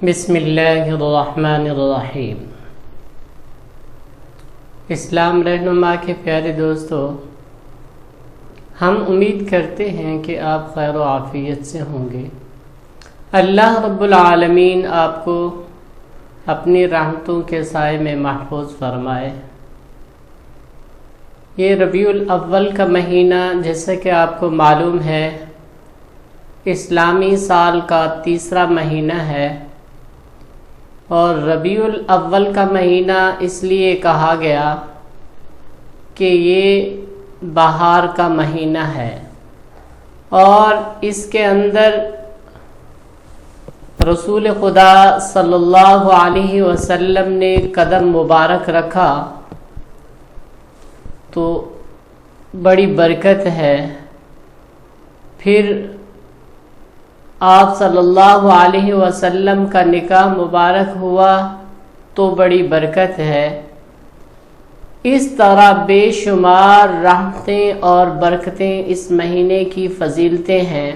بسم اللہ الرحمن الرحیم۔ اسلام رہنما کے پیارے دوستو، ہم امید کرتے ہیں کہ آپ خیر و عافیت سے ہوں گے۔ اللہ رب العالمین آپ کو اپنی رحمتوں کے سائے میں محفوظ فرمائے۔ یہ ربیع الاول کا مہینہ جیسا کہ آپ کو معلوم ہے اسلامی سال کا تیسرا مہینہ ہے، اور ربیع الاول کا مہینہ اس لیے کہا گیا کہ یہ بہار کا مہینہ ہے، اور اس کے اندر رسول خدا صلی اللہ علیہ وسلم نے قدم مبارک رکھا تو بڑی برکت ہے۔ پھر آپ صلی اللہ علیہ وسلم کا نکاح مبارک ہوا تو بڑی برکت ہے۔ اس طرح بے شمار رحمتیں اور برکتیں اس مہینے کی فضیلتیں ہیں۔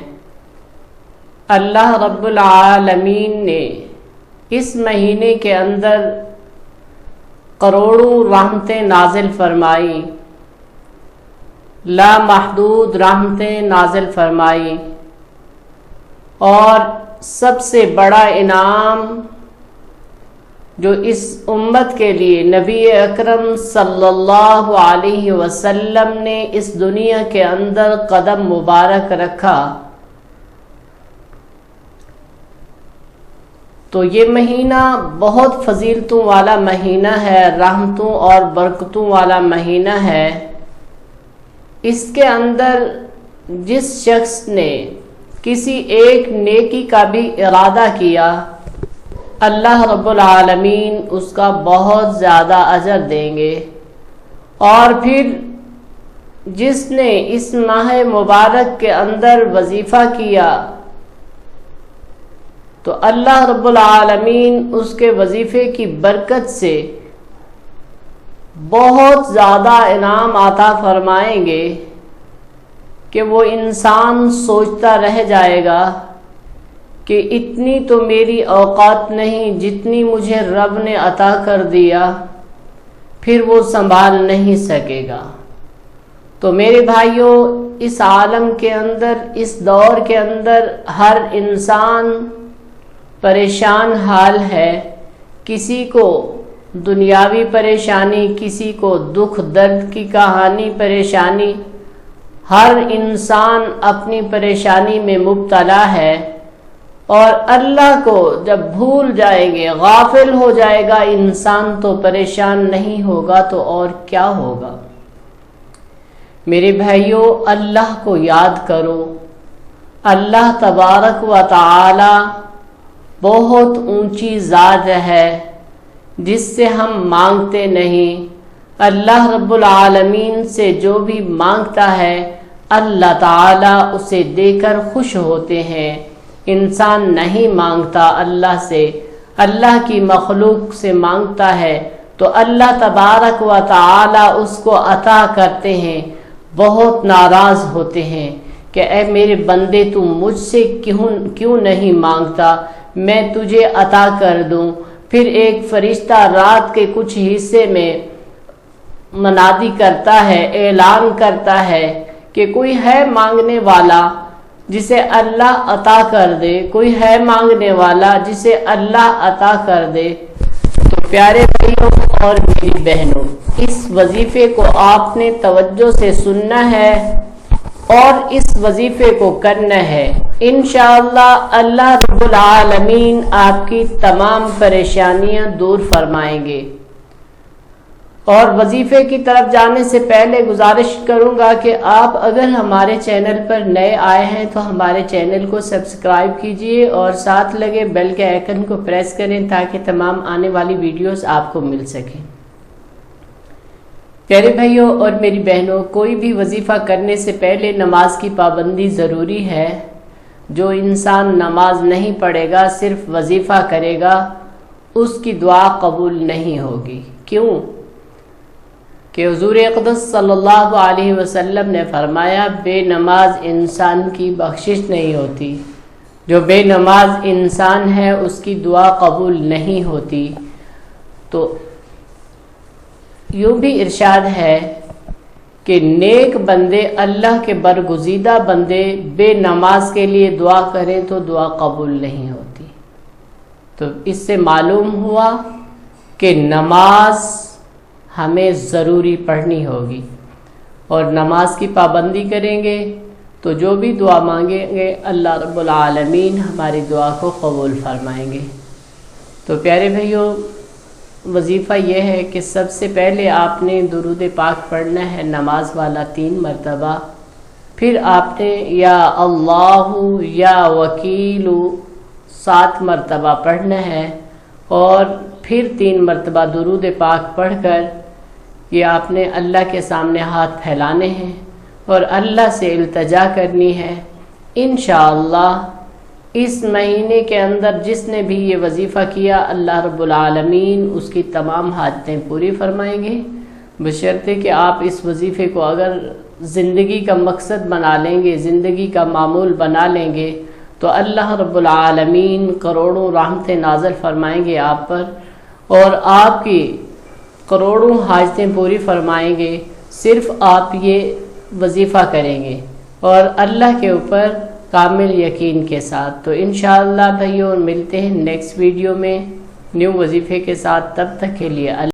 اللہ رب العالمین نے اس مہینے کے اندر کروڑوں رحمتیں نازل فرمائی، لامحدود رحمتیں نازل فرمائی، اور سب سے بڑا انعام جو اس امت کے لیے نبی اکرم صلی اللہ علیہ وسلم نے اس دنیا کے اندر قدم مبارک رکھا، تو یہ مہینہ بہت فضیلتوں والا مہینہ ہے، رحمتوں اور برکتوں والا مہینہ ہے۔ اس کے اندر جس شخص نے کسی ایک نیکی کا بھی ارادہ کیا، اللہ رب العالمین اس کا بہت زیادہ اجر دیں گے۔ اور پھر جس نے اس ماہ مبارک کے اندر وظیفہ کیا تو اللہ رب العالمین اس کے وظیفے کی برکت سے بہت زیادہ انعام عطا فرمائیں گے کہ وہ انسان سوچتا رہ جائے گا کہ اتنی تو میری اوقات نہیں جتنی مجھے رب نے عطا کر دیا، پھر وہ سنبھال نہیں سکے گا۔ تو میرے بھائیوں، اس عالم کے اندر، اس دور کے اندر ہر انسان پریشان حال ہے۔ کسی کو دنیاوی پریشانی، کسی کو دکھ درد کی کہانی پریشانی، ہر انسان اپنی پریشانی میں مبتلا ہے، اور اللہ کو جب بھول جائیں گے، غافل ہو جائے گا انسان تو پریشان نہیں ہوگا تو اور کیا ہوگا۔ میرے بھائیوں، اللہ کو یاد کرو۔ اللہ تبارک و تعالی بہت اونچی ذات ہے جس سے ہم مانگتے نہیں۔ اللہ رب العالمین سے جو بھی مانگتا ہے اللہ تعالی اسے دے کر خوش ہوتے ہیں۔ انسان نہیں مانگتا اللہ سے، اللہ کی مخلوق سے مانگتا ہے تو اللہ تبارک و تعالی اس کو عطا کرتے ہیں۔ بہت ناراض ہوتے ہیں کہ اے میرے بندے تم مجھ سے کیوں نہیں مانگتا، میں تجھے عطا کر دوں۔ پھر ایک فرشتہ رات کے کچھ حصے میں منادی کرتا ہے، اعلان کرتا ہے کہ کوئی ہے مانگنے والا جسے اللہ عطا کر دے، کوئی ہے مانگنے والا جسے اللہ عطا کر دے۔ تو پیارے بھائیوں اور میری بہنوں، اس وظیفے کو آپ نے توجہ سے سننا ہے اور اس وظیفے کو کرنا ہے۔ انشاءاللہ اللہ رب العالمین آپ کی تمام پریشانیاں دور فرمائیں گے۔ اور وظیفے کی طرف جانے سے پہلے گزارش کروں گا کہ آپ اگر ہمارے چینل پر نئے آئے ہیں تو ہمارے چینل کو سبسکرائب کیجئے اور ساتھ لگے بیل کے آئیکن کو پریس کریں تاکہ تمام آنے والی ویڈیوز آپ کو مل سکیں۔ پیارے بھائیوں اور میری بہنوں، کوئی بھی وظیفہ کرنے سے پہلے نماز کی پابندی ضروری ہے۔ جو انسان نماز نہیں پڑھے گا، صرف وظیفہ کرے گا، اس کی دعا قبول نہیں ہوگی۔ کیوں؟ کہ حضور اقدس صلی اللہ علیہ وسلم نے فرمایا بے نماز انسان کی بخشش نہیں ہوتی۔ جو بے نماز انسان ہے اس کی دعا قبول نہیں ہوتی۔ تو یوں بھی ارشاد ہے کہ نیک بندے، اللہ کے برگزیدہ بندے بے نماز کے لیے دعا کریں تو دعا قبول نہیں ہوتی۔ تو اس سے معلوم ہوا کہ نماز ہمیں ضروری پڑھنی ہوگی، اور نماز کی پابندی کریں گے تو جو بھی دعا مانگیں گے اللہ رب العالمین ہماری دعا کو قبول فرمائیں گے۔ تو پیارے بھائیوں، وظیفہ یہ ہے کہ سب سے پہلے آپ نے درود پاک پڑھنا ہے نماز والا 3 مرتبہ، پھر آپ نے یا اللہ یا وکیل 7 مرتبہ پڑھنا ہے، اور پھر 3 مرتبہ درود پاک پڑھ کر یہ آپ نے اللہ کے سامنے ہاتھ پھیلانے ہیں اور اللہ سے التجا کرنی ہے۔ انشاءاللہ اس مہینے کے اندر جس نے بھی یہ وظیفہ کیا اللہ رب العالمین اس کی تمام حاجتیں پوری فرمائیں گے، بشرطے کہ آپ اس وظیفے کو اگر زندگی کا مقصد بنا لیں گے، زندگی کا معمول بنا لیں گے، تو اللہ رب العالمین کروڑوں رحمتیں نازل فرمائیں گے آپ پر، اور آپ کی کروڑوں حاجتیں پوری فرمائیں گے، صرف آپ یہ وظیفہ کریں گے اور اللہ کے اوپر کامل یقین کے ساتھ۔ تو انشاءاللہ بھائیوں ملتے ہیں نیکسٹ ویڈیو میں نیو وظیفے کے ساتھ، تب تک کے لیے